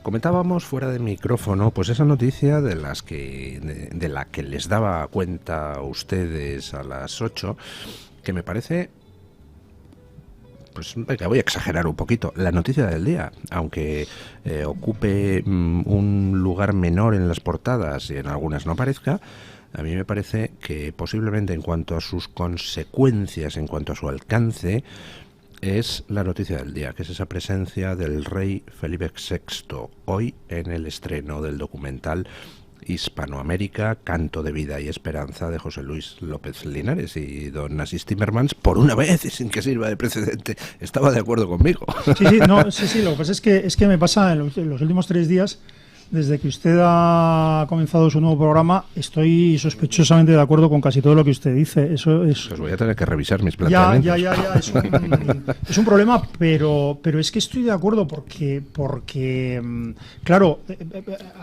Comentábamos fuera de micrófono, pues esa noticia de la que les daba cuenta a ustedes a las 8, que me parece, pues venga, voy a exagerar un poquito, la noticia del día, aunque ocupe un lugar menor en las portadas y en algunas no aparezca. A mí me parece que posiblemente en cuanto a sus consecuencias, en cuanto a su alcance, es la noticia del día, que es esa presencia del rey Felipe VI hoy en el estreno del documental Hispanoamérica, Canto de Vida y Esperanza, de José Luis López Linares. Y don Asís Timmermans, por una vez y sin que sirva de precedente, estaba de acuerdo conmigo. Sí, lo que pasa es que me pasa en los últimos 3 días. Desde que usted ha comenzado su nuevo programa, estoy sospechosamente de acuerdo con casi todo lo que usted dice. Eso es. Pues voy a tener que revisar mis planteamientos. Ya. Es un problema, pero es que estoy de acuerdo porque claro,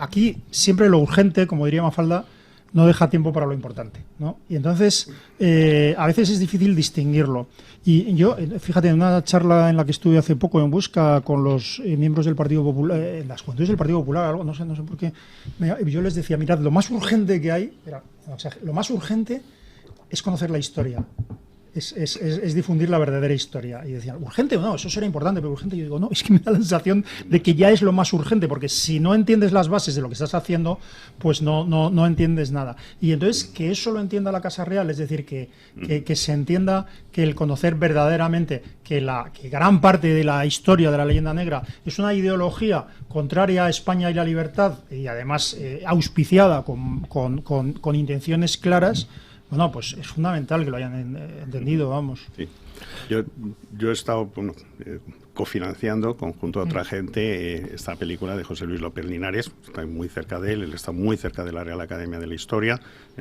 aquí siempre lo urgente, como diría Mafalda, no deja tiempo para lo importante, ¿no? Y entonces, a veces es difícil distinguirlo. Y yo, fíjate, en una charla en la que estuve hace poco en Huesca con los miembros del Partido Popular, las juventudes del Partido Popular, algo, no sé por qué, yo les decía, mirad, lo más urgente que hay, lo más urgente es conocer la historia. Es difundir la verdadera historia. Y decían, ¿urgente o no? Eso será importante, pero urgente. Yo digo, no, es que me da la sensación de que ya es lo más urgente, porque si no entiendes las bases de lo que estás haciendo, pues no entiendes nada. Y entonces, que eso lo entienda la Casa Real, es decir, que se entienda que el conocer verdaderamente que gran parte de la historia de la leyenda negra es una ideología contraria a España y la libertad, y además auspiciada con intenciones claras. Bueno, pues es fundamental que lo hayan entendido, vamos. Sí. Yo he estado cofinanciando junto a otra gente esta película de José Luis López Linares. Estoy muy cerca de él está muy cerca de la Real Academia de la Historia,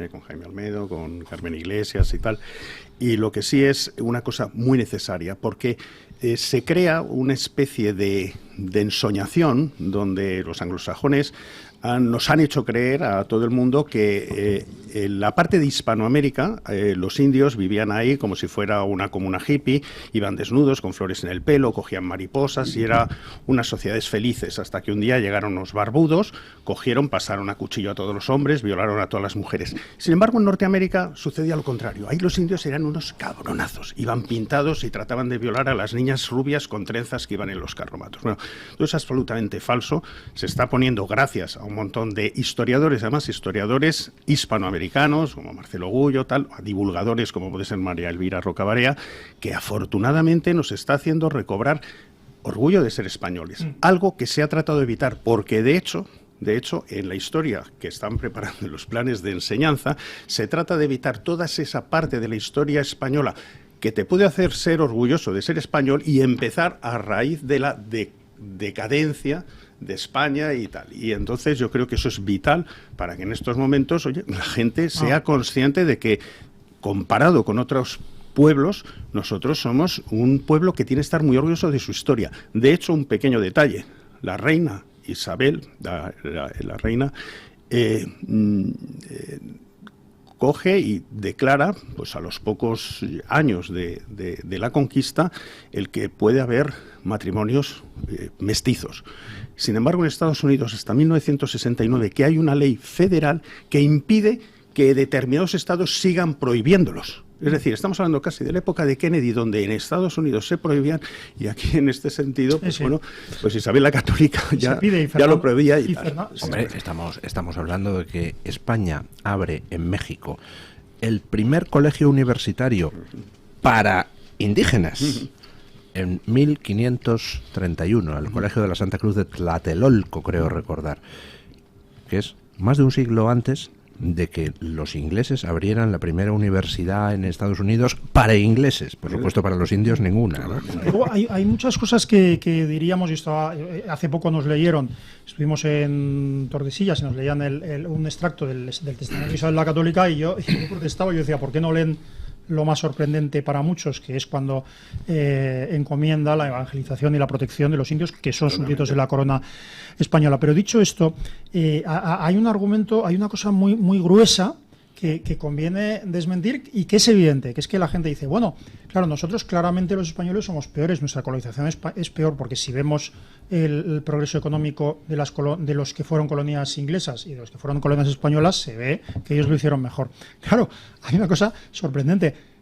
con Jaime Almedo, con Carmen Iglesias y tal. Y lo que sí es una cosa muy necesaria, porque se crea una especie de ensoñación donde los anglosajones nos han hecho creer a todo el mundo que en la parte de Hispanoamérica los indios vivían ahí como si fuera una comuna hippie, iban desnudos con flores en el pelo, cogían mariposas y era unas sociedades felices, hasta que un día llegaron los barbudos, pasaron a cuchillo a todos los hombres, violaron a todas las mujeres. Sin embargo, en Norteamérica sucedía lo contrario. Ahí los indios eran unos cabronazos, iban pintados y trataban de violar a las niñas rubias con trenzas que iban en los carromatos. Bueno, todo es absolutamente falso. Se está poniendo, gracias a un montón de historiadores, además historiadores hispanoamericanos, como Marcelo Gullo, a divulgadores como puede ser María Elvira Rocabarea, que afortunadamente nos está haciendo recobrar orgullo de ser españoles. Algo que se ha tratado de evitar, porque de hecho, en la historia que están preparando los planes de enseñanza, se trata de evitar toda esa parte de la historia española que te puede hacer ser orgulloso de ser español y empezar a raíz de la decadencia de España y tal. Y entonces yo creo que eso es vital para que en estos momentos, la gente sea consciente de que, comparado con otros pueblos, nosotros somos un pueblo que tiene que estar muy orgulloso de su historia. De hecho, un pequeño detalle, la reina Isabel, la reina, coge y declara, pues a los pocos años de la conquista, el que puede haber matrimonios mestizos. Sin embargo, en Estados Unidos, hasta 1969, que hay una ley federal que impide que determinados estados sigan prohibiéndolos. Es decir, estamos hablando casi de la época de Kennedy, donde en Estados Unidos se prohibían, y aquí en este sentido, pues pues Isabel la Católica ya lo prohibía y tal. Hombre, estamos hablando de que España abre en México el primer colegio universitario para indígenas en 1531, el Colegio de la Santa Cruz de Tlatelolco, creo recordar, que es más de un siglo antes de que los ingleses abrieran la primera universidad en Estados Unidos para ingleses, por supuesto para los indios ninguna, ¿no? Luego hay muchas cosas que diríamos, y hace poco nos leyeron, estuvimos en Tordesillas y nos leían un extracto del Testamento de Isabel la Católica, y yo protestaba, yo decía, ¿por qué no leen lo más sorprendente para muchos, que es cuando encomienda la evangelización y la protección de los indios, que son súbditos de la corona española? Pero dicho esto, hay un argumento, hay una cosa muy, muy gruesa, que conviene desmentir y que es evidente, que es que la gente dice, bueno, claro, nosotros claramente los españoles somos peores, nuestra colonización es peor, porque si vemos el progreso económico de los que fueron colonias inglesas y de los que fueron colonias españolas, se ve que ellos lo hicieron mejor. Claro, hay una cosa sorprendente.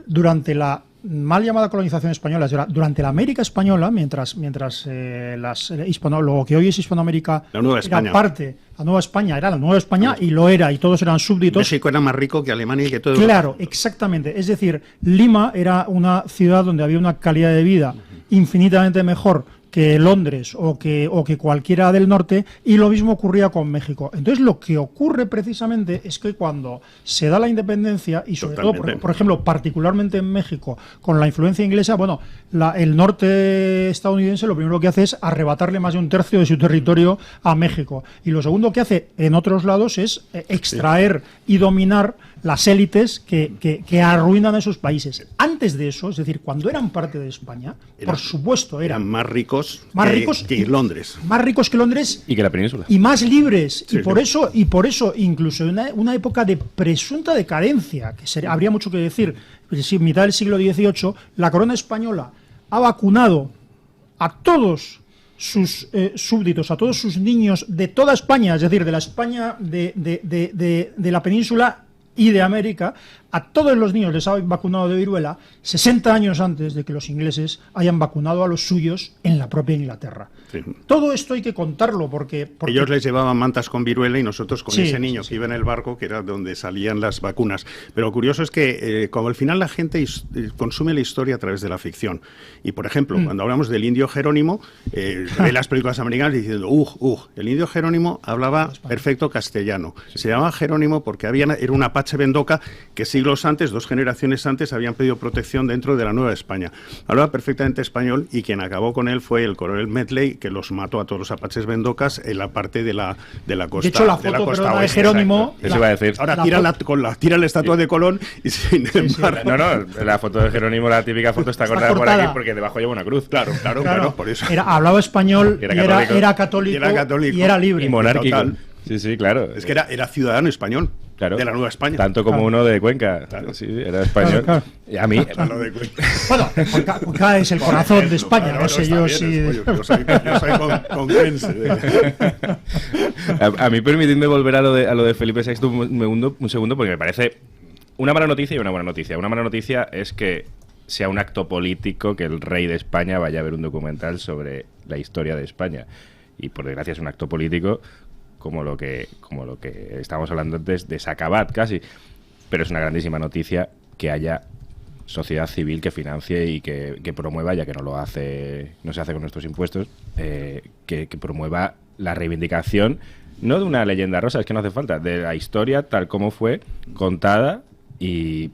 Durante la mal llamada colonización española, durante la América española, mientras lo que hoy es Hispanoamérica la Nueva España. era parte, la Nueva España era la Nueva España y lo era, y todos eran súbditos. México era más rico que Alemania y que todo. Claro, exactamente. Es decir, Lima era una ciudad donde había una calidad de vida infinitamente mejor que Londres o que cualquiera del norte, y lo mismo ocurría con México. Entonces, lo que ocurre precisamente es que cuando se da la independencia, y sobre todo, por ejemplo, particularmente en México, con la influencia inglesa, bueno, el norte estadounidense lo primero que hace es arrebatarle más de un tercio de su territorio a México. Y lo segundo que hace en otros lados es extraer y dominar las élites que arruinan a esos países. Antes de eso, es decir, cuando eran parte de España, por supuesto, eran más ricos que Londres. Más ricos que Londres. Y que la península. Y más libres. Sí, y por eso, incluso en una época de presunta decadencia, que habría mucho que decir, mitad del siglo XVIII, la corona española ha vacunado a todos sus súbditos, a todos sus niños de toda España, es decir, de la España de la península y de América, a todos los niños les ha vacunado de viruela 60 años antes de que los ingleses hayan vacunado a los suyos en la propia Inglaterra. Sí. Todo esto hay que contarlo porque ellos les llevaban mantas con viruela y nosotros con ese niño que iba en el barco, que era donde salían las vacunas. Pero lo curioso es que como al final la gente consume la historia a través de la ficción. Y por ejemplo, cuando hablamos del indio Jerónimo, ve las películas americanas diciendo, el indio Jerónimo hablaba perfecto castellano. Se llamaba Jerónimo porque era un apache bendoca que siglos antes, 2 generaciones antes, habían pedido protección dentro de la Nueva España. Hablaba perfectamente español y quien acabó con él fue el coronel Medley, que los mató a todos los apaches bendocas en la parte de la costa. De hecho, la foto de Jerónimo... Eso iba a decir. Ahora tira la estatua de Colón y sin embargo... No, la foto de Jerónimo, la típica foto, está cortada por aquí porque debajo lleva una cruz. Claro, por eso. Hablaba español, era católico y era libre. Y monárquico. Total. Sí, claro. Es que era ciudadano español. Claro, de la Nueva España. Tanto como uno de Cuenca. Claro. Sí, era español. Claro. Y a mí... Bueno, Cuenca es el corazón de España. No sé yo si... Yo soy conquense. A mí permitidme volver a lo de Felipe VI un segundo, porque me parece una mala noticia y una buena noticia. Una mala noticia es que sea un acto político que el rey de España vaya a ver un documental sobre la historia de España. Y por desgracia es un acto político como lo que estábamos hablando antes de Sacabat casi, pero es una grandísima noticia que haya sociedad civil que financie y que promueva, ya que no se hace con nuestros impuestos, que promueva la reivindicación, no de una leyenda rosa, es que no hace falta, de la historia tal como fue contada, y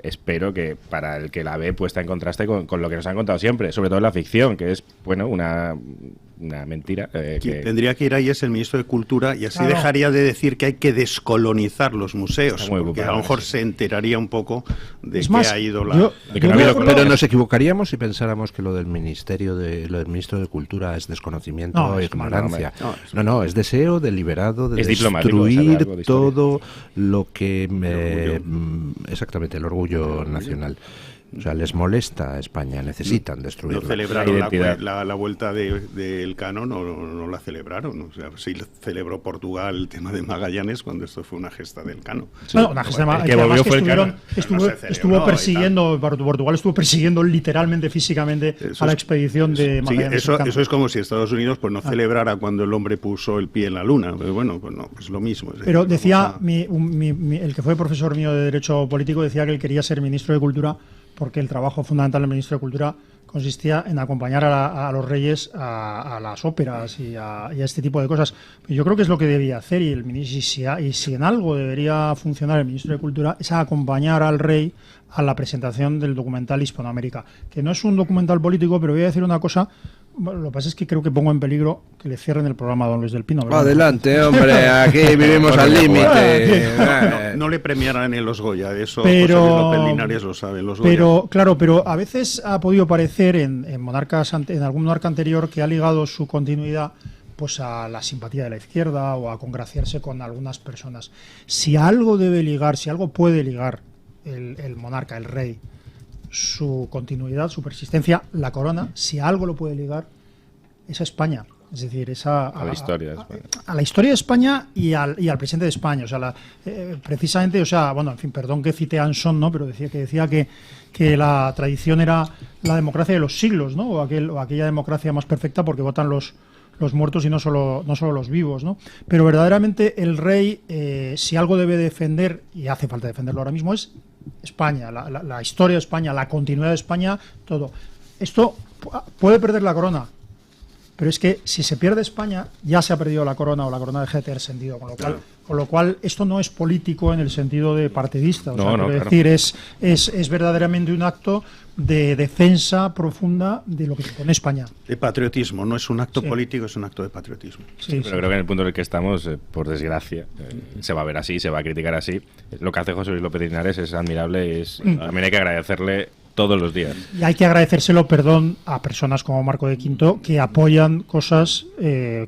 espero que para el que la ve puesta en contraste con lo que nos han contado siempre, sobre todo en la ficción, que es, bueno, una mentira. Tendría que ir ahí es el ministro de Cultura y así dejaría de decir que hay que descolonizar los museos, porque a lo mejor se enteraría un poco de que ha ido la... Pero nos equivocaríamos si pensáramos que lo del ministro de Cultura es desconocimiento o ignorancia. No, es deseo deliberado de destruir todo lo que... exactamente, el orgullo nacional. O sea, les molesta a España, necesitan destruirlo. No celebraron la vuelta del Cano, no la celebraron. O sea, sí celebró Portugal el tema de Magallanes cuando esto fue una gesta del Cano. Sí. No, una gesta que volvió fue el Cano. Estuvo persiguiendo, Portugal estuvo persiguiendo literalmente, físicamente a la expedición de Magallanes. Eso es como si Estados Unidos pues no celebrara cuando el hombre puso el pie en la luna. Pero bueno, pues no, es lo mismo. Pero decía, el que fue profesor mío de Derecho Político decía que él quería ser ministro de Cultura porque el trabajo fundamental del ministro de Cultura consistía en acompañar a los reyes a las óperas y a este tipo de cosas. Yo creo que es lo que debía hacer, y si en algo debería funcionar el ministro de Cultura es acompañar al rey a la presentación del documental Hispanoamérica, que no es un documental político, pero voy a decir una cosa. Bueno, lo que pasa es que creo que pongo en peligro que le cierren el programa a don Luis del Pino, ¿verdad? Adelante, hombre, aquí vivimos al límite. No le premiarán en los Goya, eso José Luis López Linares lo saben los Goya. Pero a veces ha podido parecer en algún monarca anterior que ha ligado su continuidad pues a la simpatía de la izquierda o a congraciarse con algunas personas. Si algo debe ligar, si algo puede ligar el monarca, el rey, su continuidad, su persistencia, la corona, si algo lo puede ligar, es a España. Es decir, a la historia de España. A la historia de España y al presidente de España. O sea, precisamente, o sea, bueno, en fin, perdón que cite a Anson, ¿no? Pero decía que la tradición era la democracia de los siglos, ¿no? O aquella democracia más perfecta porque votan los muertos y no solo los vivos, ¿no? Pero verdaderamente el rey, si algo debe defender, y hace falta defenderlo ahora mismo, es España, la historia de España, la continuidad de España, todo. Esto puede perder la corona, pero es que si se pierde España, ya se ha perdido la corona o la corona deja de tener sentido, con lo cual esto no es político en el sentido de partidista. Quiero decir, es verdaderamente un acto de defensa profunda de lo que supone España. De patriotismo, no es un acto político, es un acto de patriotismo. Pero creo que en el punto en el que estamos, por desgracia, se va a ver así, se va a criticar así. Lo que hace José Luis López de Linares es admirable, también hay que agradecerle todos los días. Y hay que agradecérselo, a personas como Marco de Quinto, que apoyan cosas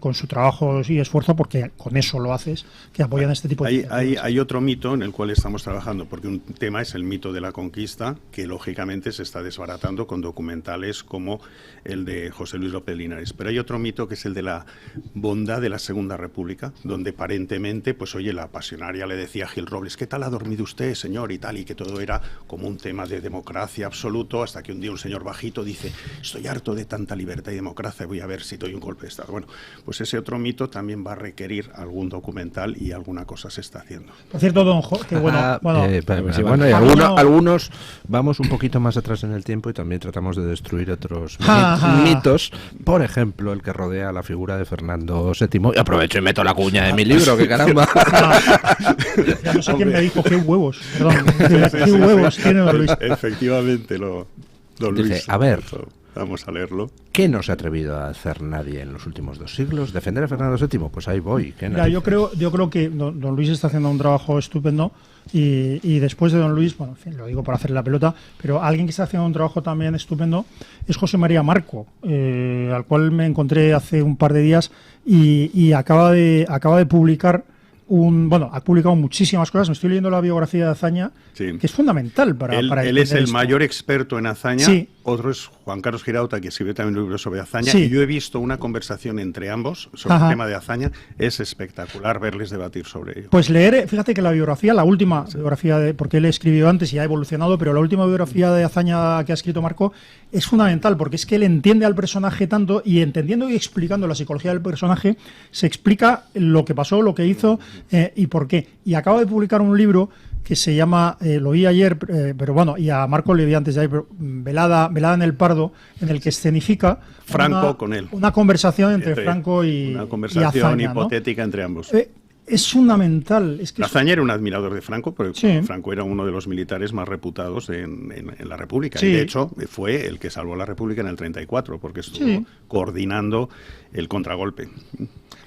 con su trabajo y esfuerzo, porque con eso lo haces, que apoyan este tipo de hay otro mito en el cual estamos trabajando, porque un tema es el mito de la conquista, que lógicamente se está desbaratando con documentales como el de José Luis López Linares. Pero hay otro mito que es el de la bondad de la Segunda República, donde aparentemente, pues oye, la pasionaria le decía a Gil Robles, ¿qué tal ha dormido usted, señor? Y tal, y que todo era como un tema de democracia absoluto, hasta que un día un señor bajito dice, estoy harto de tanta libertad y democracia, voy a ver si doy un golpe de Estado. Bueno, pues ese otro mito también va a requerir algún documental y alguna cosa se está haciendo. Por cierto, don Jorge, que y algunos vamos un poquito más atrás en el tiempo y también tratamos de destruir otros mitos, por ejemplo, el que rodea la figura de Fernando VII. Y aprovecho y meto la cuña de mi libro, que caramba. Ya no sé quién me dijo, qué huevos, perdón, qué huevos tiene don Luis. Efectivamente, don Luis. Dice, a ver, vamos a leerlo. ¿Qué no se ha atrevido a hacer nadie en los últimos 2 siglos? ¿Defender a Fernando VII? Pues ahí voy. Mira, yo creo que don Luis está haciendo un trabajo estupendo y después de don Luis, bueno, en fin, lo digo por hacerle la pelota, pero alguien que está haciendo un trabajo también estupendo es José María Marco, al cual me encontré hace un par de días y acaba de publicar ha publicado muchísimas cosas. Me estoy leyendo la biografía de Azaña, que es fundamental para él es el esto. mayor experto en Azaña. Sí. Otro es Juan Carlos Girauta, que escribió también un libro sobre Azaña. Sí. Y yo he visto una conversación entre ambos sobre el tema de Azaña. Es espectacular verles debatir sobre ello. Pues fíjate que la última biografía, porque él escribió antes y ha evolucionado, pero la última biografía de Azaña que ha escrito Marco es fundamental, porque es que él entiende al personaje tanto, y entendiendo y explicando la psicología del personaje, se explica lo que pasó, lo que hizo y por qué. Y acaba de publicar un libro que se llama, lo vi ayer, pero bueno, y a Marco le vi antes de ahí, Velada en el Pardo, en el que escenifica Franco con él. Una conversación entre Franco y una conversación Azaña, hipotética, ¿no? Entre ambos. Es fundamental. Azaña era un admirador de Franco, pero Franco era uno de los militares más reputados en la República. Sí. Y de hecho fue el que salvó la República en el 34, porque estuvo coordinando el contragolpe.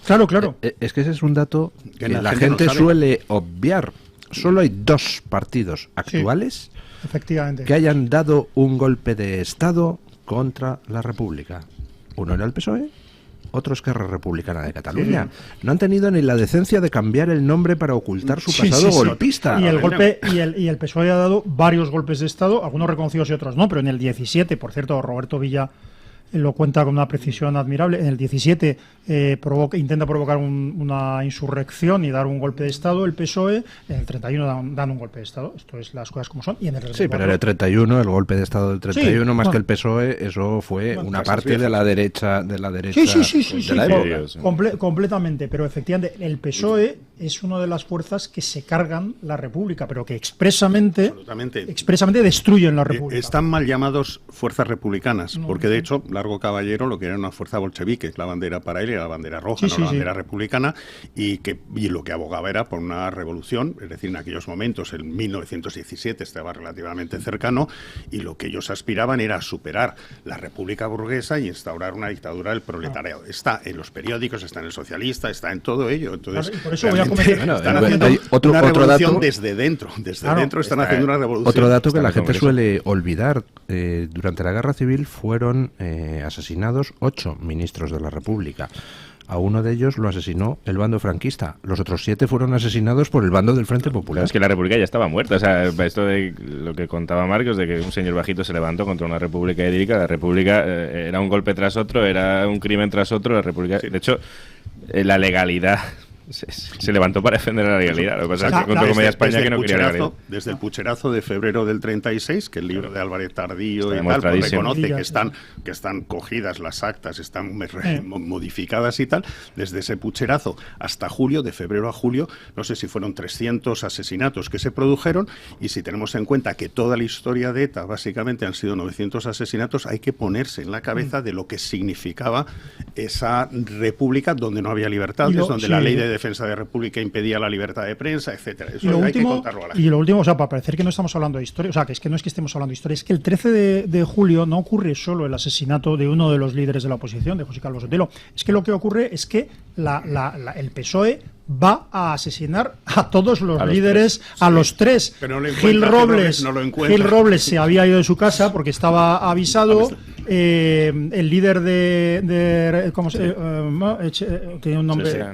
Claro. Es que ese es un dato que la gente no suele obviar. Solo hay 2 partidos actuales efectivamente, que hayan dado un golpe de Estado contra la República. Uno era el PSOE, otro Esquerra Republicana de Cataluña. No han tenido ni la decencia de cambiar el nombre para ocultar su pasado golpista. Y el PSOE ha dado varios golpes de Estado, algunos reconocidos y otros no, pero en el 17, por cierto, Roberto Villa lo cuenta con una precisión admirable. En el 17 intenta provocar una insurrección y dar un golpe de Estado el PSOE. En el 31 dan un golpe de Estado. Esto es las cosas como son. Y en el 34, sí, pero en el 31, el golpe de Estado del 31, más que el PSOE, eso fue una parte de la derecha de la época. Completamente. Pero efectivamente, el PSOE es una de las fuerzas que se cargan la República, pero que expresamente destruyen la República. Están mal llamados fuerzas republicanas, porque de hecho Largo Caballero lo que era una fuerza bolchevique, la bandera para él era la bandera roja, la bandera republicana, y lo que abogaba era por una revolución, es decir, en aquellos momentos, en 1917 estaba relativamente cercano, y lo que ellos aspiraban era superar la república burguesa y instaurar una dictadura del proletariado. Está en los periódicos, está en el Socialista, está en todo ello. Entonces, por eso voy a comentar. Están haciendo una revolución dato, desde dentro. Dentro están haciendo una revolución. Otro dato que la gente suele olvidar, durante la Guerra Civil fueron asesinados 8 ministros de la República. a uno de ellos lo asesinó el bando franquista. Los otros 7 fueron asesinados por el bando del Frente Popular. Es que la República ya estaba muerta. O sea, esto de lo que contaba Marcos, de que un señor bajito se levantó contra una república idílica. La República era un golpe tras otro, era un crimen tras otro. La República, de hecho, la legalidad se levantó para defender la legalidad. Lo que pasa es que contó Comedia España que no quería legalidad. Desde el pucherazo de febrero del 36, que el libro de Álvarez Tardío y tal, pues reconoce que están cogidas las actas, están modificadas y tal. Desde ese pucherazo hasta julio, de febrero a julio, no sé si fueron 300 asesinatos que se produjeron, y si tenemos en cuenta que toda la historia de ETA básicamente han sido 900 asesinatos, hay que ponerse en la cabeza de lo que significaba esa república donde no había libertades, donde la ley de defensa de república impedía la libertad de prensa, etcétera. Eso hay que contarlo a la gente. Y lo último, o sea, para parecer que no estamos hablando de historia, o sea, que es que no es que estemos hablando de historia, es que el 13 de julio no ocurre solo el asesinato de uno de los líderes de la oposición, de José Calvo Sotelo. Es que lo que ocurre es que el PSOE va a asesinar a todos los líderes, a los 3. Pero no Gil Robles se había ido de su casa porque estaba avisado. El líder ¿cómo se tenía un nombre?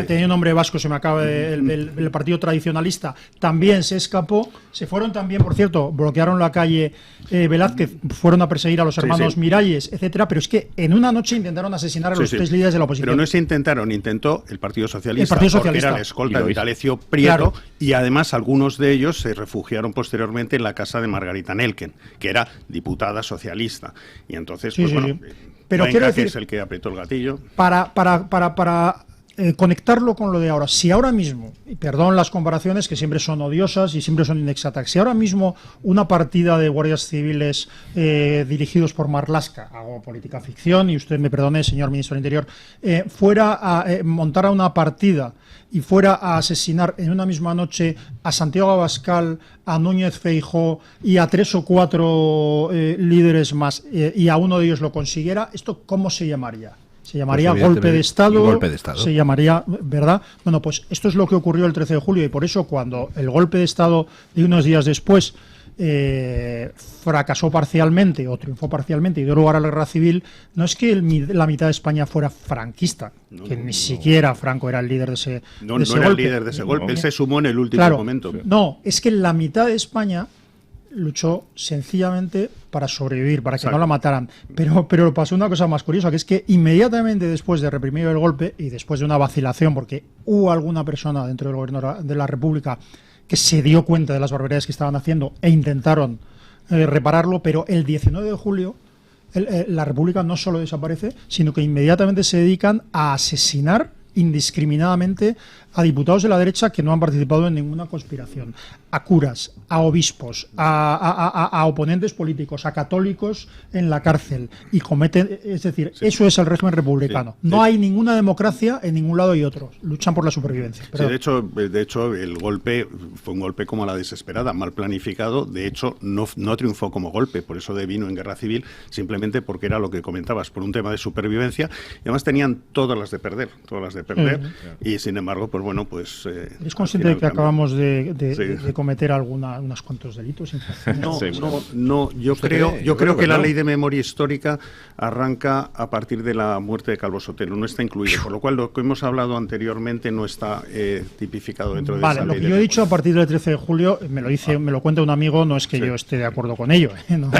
Tenía un nombre vasco, se me acaba el partido tradicionalista. También se escapó. Se fueron también, por cierto, bloquearon la calle Velázquez, fueron a perseguir a los hermanos Miralles, etcétera. Pero es que en una noche intentaron asesinar a los 3 líderes de la oposición. Pero no se intentó el Partido Socialista. Porque era la escolta de D'Alessio Prieto, y además algunos de ellos se refugiaron posteriormente en la casa de Margarita Nelken, que era diputada socialista. Y entonces, Pero quiero decir, es el que apretó el gatillo. Para conectarlo con lo de ahora, si ahora mismo, y perdón las comparaciones que siempre son odiosas y siempre son inexactas, si ahora mismo una partida de guardias civiles dirigidos por Marlaska, hago política ficción y usted me perdone, señor ministro del Interior, fuera a montar una partida y fuera a asesinar en una misma noche a Santiago Abascal, a Núñez Feijóo y a 3 o 4 líderes más, y a uno de ellos lo consiguiera, ¿esto cómo se llamaría? Se llamaría golpe de Estado, se llamaría, ¿verdad? Bueno, pues esto es lo que ocurrió el 13 de julio, y por eso cuando el golpe de Estado de unos días después fracasó parcialmente o triunfó parcialmente y dio lugar a la guerra civil, no es que la mitad de España fuera franquista, ni siquiera Franco era el líder de ese golpe. No era el líder de ese golpe, él se sumó en el último momento. No, es que la mitad de España luchó sencillamente para sobrevivir, para que no la mataran. Pero pasó una cosa más curiosa, que es que inmediatamente después de reprimir el golpe y después de una vacilación, porque hubo alguna persona dentro del gobierno de la República que se dio cuenta de las barbaridades que estaban haciendo e intentaron repararlo, pero el 19 de julio la República no solo desaparece, sino que inmediatamente se dedican a asesinar indiscriminadamente a diputados de la derecha que no han participado en ninguna conspiración, a curas, a obispos, a oponentes políticos, a católicos en la cárcel, y cometen, es decir, eso es el régimen republicano. No hay ninguna democracia en ningún lado y otro. Luchan por la supervivencia. Sí, de hecho, el golpe fue un golpe como a la desesperada, mal planificado. De hecho, no triunfó como golpe, por eso devino en guerra civil, simplemente porque era lo que comentabas, por un tema de supervivencia. Y además tenían todas las de perder, y sin embargo, pues bueno, pues... ¿Es consciente de que acabamos de cometer unos cuantos delitos? No, yo creo que la ley de memoria histórica arranca a partir de la muerte de Calvo Sotelo, no está incluido, por lo cual lo que hemos hablado anteriormente no está tipificado dentro de esa ley. Vale, lo que yo he dicho a partir del 13 de julio, me lo cuenta un amigo, no es que yo esté de acuerdo con ello. No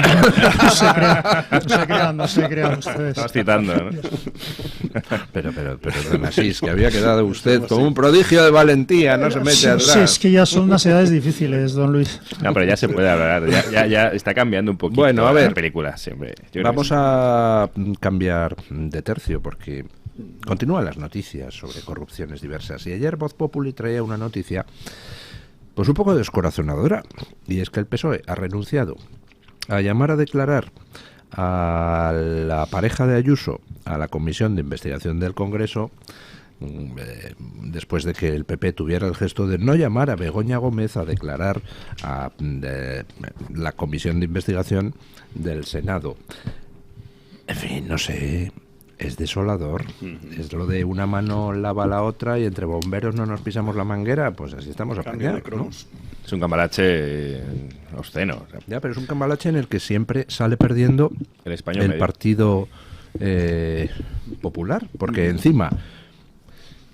se crean ustedes. Estás citando, ¿no? Pero don Asís, que había quedado usted como un prodigio de valentía, no se mete atrás. Sí, es que ya son unas edades difíciles, don Luis. No, pero ya se puede hablar, ya está cambiando un poquito. Bueno, a ver, la película siempre. Vamos a cambiar de tercio porque continúan las noticias sobre corrupciones diversas. Y ayer Voz Populi traía una noticia pues un poco descorazonadora, y es que el PSOE ha renunciado a llamar a declarar a la pareja de Ayuso a la Comisión de Investigación del Congreso, después de que el PP tuviera el gesto de no llamar a Begoña Gómez a declarar a la Comisión de Investigación del Senado. En fin, no sé, es desolador. Es lo de una mano lava la otra y entre bomberos no nos pisamos la manguera, pues así estamos apañados, ¿no? Es un cambalache obsceno. Ya, pero es un cambalache en el que siempre sale perdiendo el partido popular, porque encima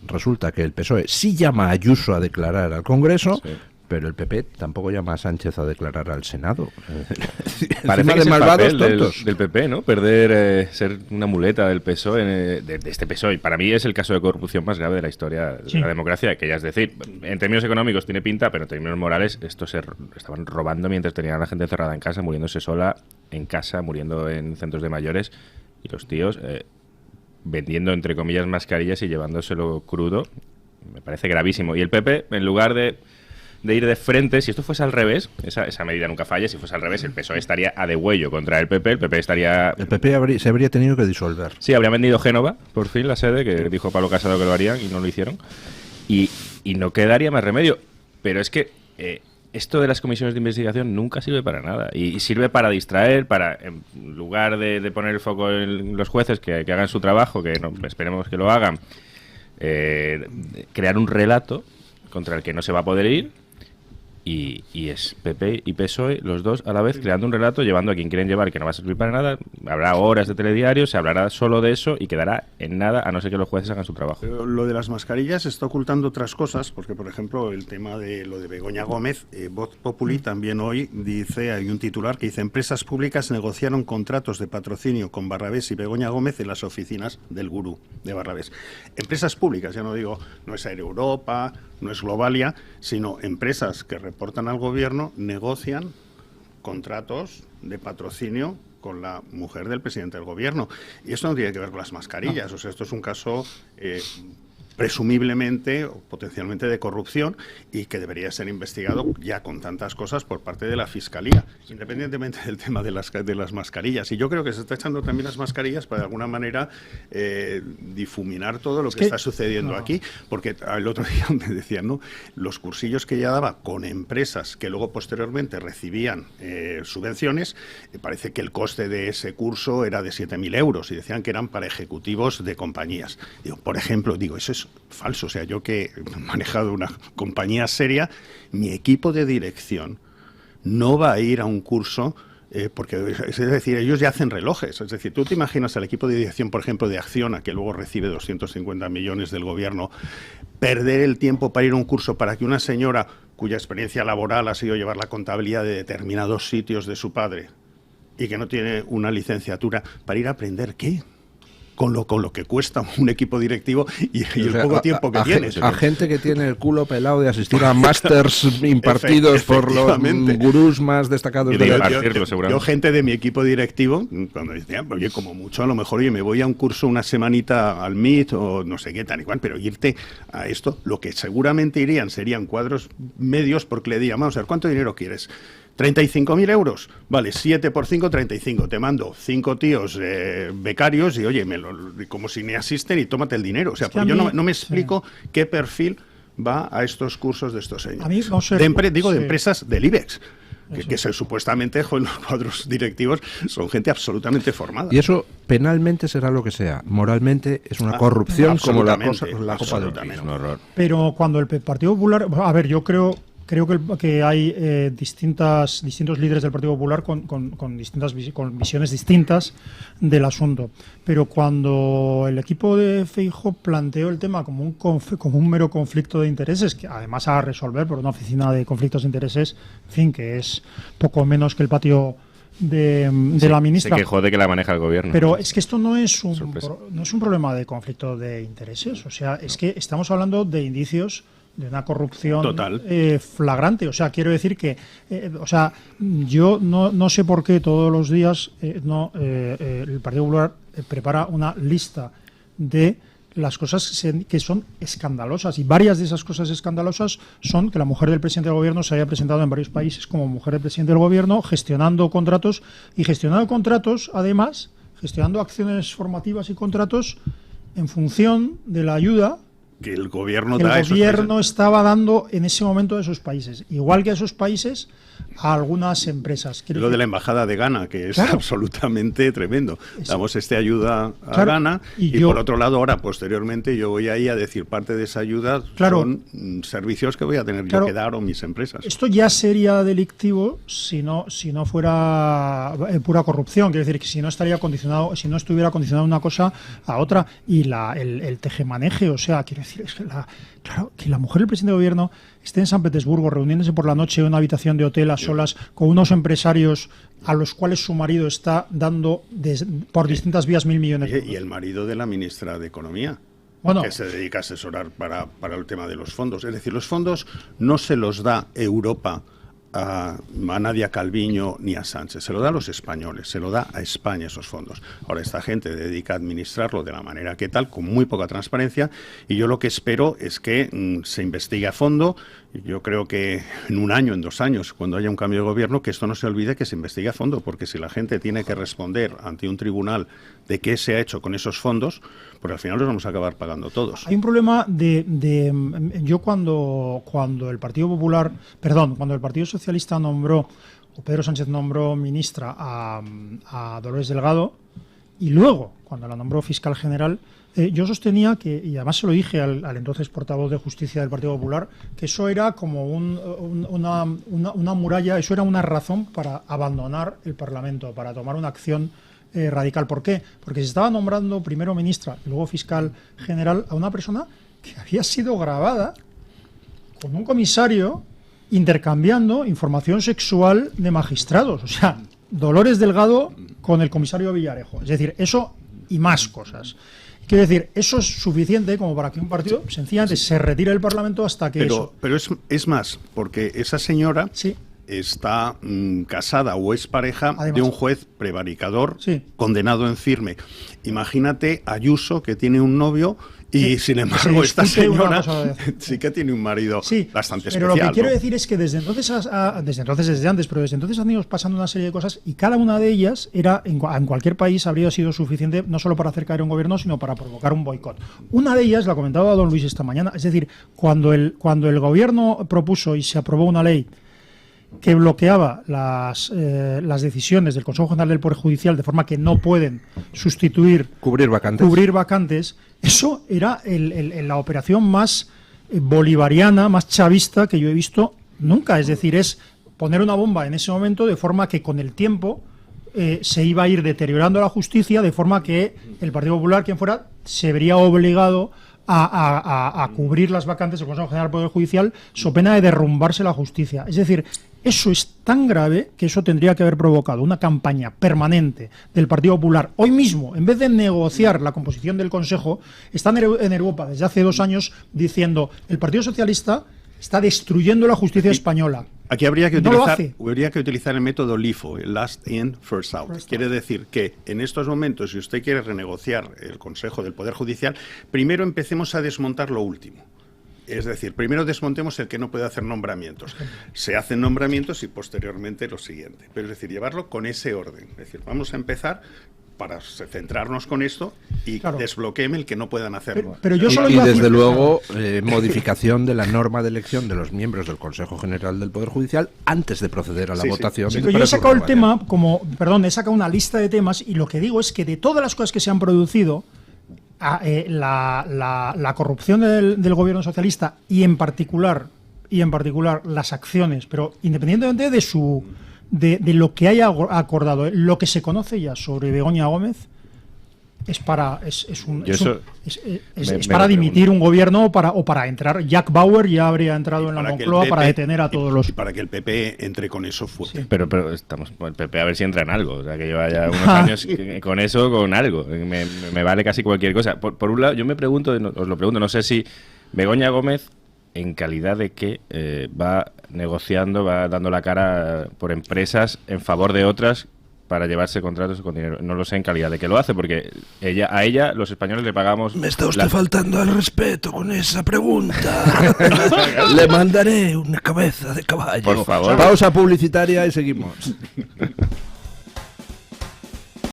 resulta que el PSOE sí llama a Ayuso a declarar al Congreso, sí, pero el PP tampoco llama a Sánchez a declarar al Senado. Parece que es el papel del PP, ¿no? Perder, ser una muleta del PSOE, de este PSOE. Para mí es el caso de corrupción más grave de la historia de la democracia, que ya es decir, en términos económicos tiene pinta, pero en términos morales estos estaban robando mientras tenían a la gente encerrada en casa, muriéndose sola en casa, muriendo en centros de mayores, y los tíos vendiendo, entre comillas, mascarillas y llevándoselo crudo. Me parece gravísimo. Y el PP, en lugar de ir de frente, si esto fuese al revés, esa medida nunca falla, si fuese al revés, el PSOE estaría a degüello contra el PP estaría... El PP se habría tenido que disolver. Sí, habría vendido Génova, por fin, la sede, que dijo Pablo Casado que lo harían y no lo hicieron. Y no quedaría más remedio. Pero es que esto de las comisiones de investigación nunca sirve para nada. Y sirve para distraer, para, en lugar de poner el foco en los jueces que hagan su trabajo, que no, esperemos que lo hagan, crear un relato contra el que no se va a poder ir. Y es PP y PSOE, los dos a la vez, creando un relato, llevando a quien quieren llevar, que no va a servir para nada. Habrá horas de telediario, se hablará solo de eso y quedará en nada, a no ser que los jueces hagan su trabajo. Pero lo de las mascarillas está ocultando otras cosas, porque, por ejemplo, el tema de lo de Begoña Gómez, Voz Populi también hoy dice, hay un titular que dice: empresas públicas negociaron contratos de patrocinio con Barrabés y Begoña Gómez en las oficinas del gurú de Barrabés. Empresas públicas, ya no digo, no es Air Europa, no es Globalia, sino empresas que reportan al gobierno, negocian contratos de patrocinio con la mujer del presidente del gobierno. Y esto no tiene que ver con las mascarillas. O sea, esto es un caso presumiblemente o potencialmente de corrupción y que debería ser investigado ya con tantas cosas por parte de la Fiscalía, independientemente del tema de las mascarillas. Y yo creo que se está echando también las mascarillas para de alguna manera difuminar todo lo que está sucediendo aquí, porque el otro día me decían, ¿no?, los cursillos que ella daba con empresas que luego posteriormente recibían subvenciones, parece que el coste de ese curso era de 7.000 euros y decían que eran para ejecutivos de compañías. Digo, por ejemplo, eso es falso. O sea, yo que he manejado una compañía seria, mi equipo de dirección no va a ir a un curso porque, es decir, ellos ya hacen relojes. Es decir, tú te imaginas al equipo de dirección, por ejemplo, de Acciona, que luego recibe 250 millones del gobierno, perder el tiempo para ir a un curso para que una señora cuya experiencia laboral ha sido llevar la contabilidad de determinados sitios de su padre y que no tiene una licenciatura, para ir a aprender ¿qué? Con lo que cuesta un equipo directivo y el poco tiempo que tienes. A gente que tiene el culo pelado de asistir a másters impartidos por los gurús más destacados de la yo, gente de mi equipo directivo, cuando decían, oye, como mucho, a lo mejor, oye, me voy a un curso una semanita al MIT o no sé qué, tal y cual, pero irte a esto, lo que seguramente irían serían cuadros medios, porque le dirían, vamos a ver, ¿cuánto dinero quieres? 35.000 euros, vale, 7 por 5, 35. Te mando 5 tíos becarios y, oye, como si me asisten y tómate el dinero. O sea, porque yo no me explico qué perfil va a estos cursos de estos señores. A mí, de empresas del IBEX. Que supuestamente en los cuadros directivos son gente absolutamente formada. Y eso penalmente será lo que sea. Moralmente es una corrupción como la Copa del Rey. Un horror. Pero cuando el Partido Popular... A ver, yo creo que hay distintos líderes del Partido Popular con visiones distintas del asunto. Pero cuando el equipo de Feijóo planteó el tema como un mero conflicto de intereses, que además a resolver por una oficina de conflictos de intereses, en fin, que es poco menos que el patio de la ministra. Se quejó de que la maneja el gobierno. Pero es que esto no es un problema de conflicto de intereses. O sea, es que estamos hablando de indicios de una corrupción total, flagrante. O sea, quiero decir que yo no sé por qué todos los días el Partido Popular prepara una lista de las cosas que son escandalosas, y varias de esas cosas escandalosas son que la mujer del presidente del gobierno se haya presentado en varios países como mujer del presidente del gobierno, gestionando contratos, además gestionando acciones formativas y contratos en función de la ayuda que el gobierno que da a el esos gobierno países. estaba dando en ese momento a esos países, igual que a esos países a algunas empresas. Quiero Lo de decir, la embajada de Ghana, que es Claro. absolutamente tremendo. Damos ayuda a Claro. Ghana Y y yo- por otro lado, ahora, posteriormente, yo voy ahí a decir parte de esa ayuda Claro. son servicios que voy a tener Claro. yo que dar o mis empresas. Esto ya sería delictivo si no fuera pura corrupción, quiero decir que si no estaría condicionado, si no estuviera condicionado una cosa a otra, y el tejemaneje, o sea, quiero decir, es que claro, que la mujer del presidente de gobierno esté en San Petersburgo reuniéndose por la noche en una habitación de hotel a solas con unos empresarios a los cuales su marido está dando por distintas vías 1.000 millones de euros. Y el marido de la ministra de Economía, Bueno, que se dedica a asesorar para el tema de los fondos. Es decir, los fondos no se los da Europa a Nadia Calviño ni a Sánchez, se lo da a los españoles, se lo da a España esos fondos. Ahora esta gente dedica a administrarlo de la manera que tal, con muy poca transparencia, y yo lo que espero es que se investigue a fondo. Yo creo que en un año, en 2 años, cuando haya un cambio de gobierno, que esto no se olvide, que se investigue a fondo, porque si la gente tiene que responder ante un tribunal de qué se ha hecho con esos fondos, pues al final los vamos a acabar pagando todos. hay un problema yo cuando el Partido Popular, cuando el Partido Socialista nombró, o Pedro Sánchez nombró ministra a Dolores Delgado, y luego, cuando la nombró fiscal general, yo sostenía que, y además se lo dije al entonces portavoz de Justicia del Partido Popular, que eso era como una muralla, eso era una razón para abandonar el Parlamento, para tomar una acción radical. ¿Por qué? Porque se estaba nombrando primero ministra y luego fiscal general a una persona que había sido grabada con un comisario intercambiando información sexual de magistrados. O sea, Dolores Delgado con el comisario Villarejo. Es decir, eso y más cosas. Quiero decir, eso es suficiente como para que un partido sencillamente se retire del Parlamento hasta que Pero es más, porque esa señora Sí. está casada o es pareja Además. de un juez prevaricador Sí. condenado en firme. Imagínate Ayuso, que tiene un novio y Sí, sin que embargo se esta discute una señora cosa de- sí que tiene un marido Sí, bastante pero especial. lo que quiero ¿no? decir es que desde entonces han ido pasando una serie de cosas, y cada una de ellas era en cualquier país habría sido suficiente no solo para hacer caer un gobierno, sino para provocar un boicot. Una de ellas, la comentaba don Luis esta mañana, es decir, cuando el gobierno propuso y se aprobó una ley que bloqueaba las decisiones del Consejo General del Poder Judicial de forma que no pueden sustituir Cubrir vacantes. eso era la operación más bolivariana, más chavista que yo he visto nunca. Es decir, es poner una bomba en ese momento de forma que con el tiempo se iba a ir deteriorando la justicia, de forma que el Partido Popular, quien fuera, se vería obligado a cubrir las vacantes del Consejo General del Poder Judicial, so pena de derrumbarse la justicia. Es decir, eso es tan grave que eso tendría que haber provocado una campaña permanente del Partido Popular. Hoy mismo, en vez de negociar la composición del Consejo, están en Europa desde hace 2 años diciendo el Partido Socialista está destruyendo la justicia española. Aquí habría que No lo utilizar el método LIFO, el Last In, First Out. Quiere decir que en estos momentos, si usted quiere renegociar el Consejo del Poder Judicial, primero empecemos a desmontar lo último. Es decir, primero desmontemos el que no puede hacer nombramientos. Se hacen nombramientos y posteriormente lo siguiente. Pero es decir, llevarlo con ese orden. Es decir, vamos a empezar para centrarnos con esto y Claro. desbloqueeme el que no puedan hacerlo. Pero yo solo Y iba a desde decir- luego, modificación de la norma de elección de los miembros del Consejo General del Poder Judicial antes de proceder a la Sí, sí. votación. Sí, Pero yo para he su sacado el renovación. tema he sacado una lista de temas, y lo que digo es que de todas las cosas que se han producido, la corrupción del gobierno socialista y en particular las acciones, pero independientemente de lo que haya acordado, lo que se conoce ya sobre Begoña Gómez es para dimitir un gobierno o para entrar. Jack Bauer ya habría entrado en la Moncloa para detener a todos los... Y para que el PP entre con eso fuerte. Sí. Pero estamos el PP a ver si entra en algo. O sea, que lleva ya unos años con eso, con algo. Me vale casi cualquier cosa. Por un lado, yo me pregunto, os lo pregunto, no sé si Begoña Gómez, en calidad de que va negociando, va dando la cara por empresas en favor de otras para llevarse contratos con dinero. No lo sé en calidad de que lo hace, porque a ella los españoles le pagamos... Me está usted faltando al respeto con esa pregunta. Le mandaré una cabeza de caballo. Por favor. Pausa publicitaria y seguimos.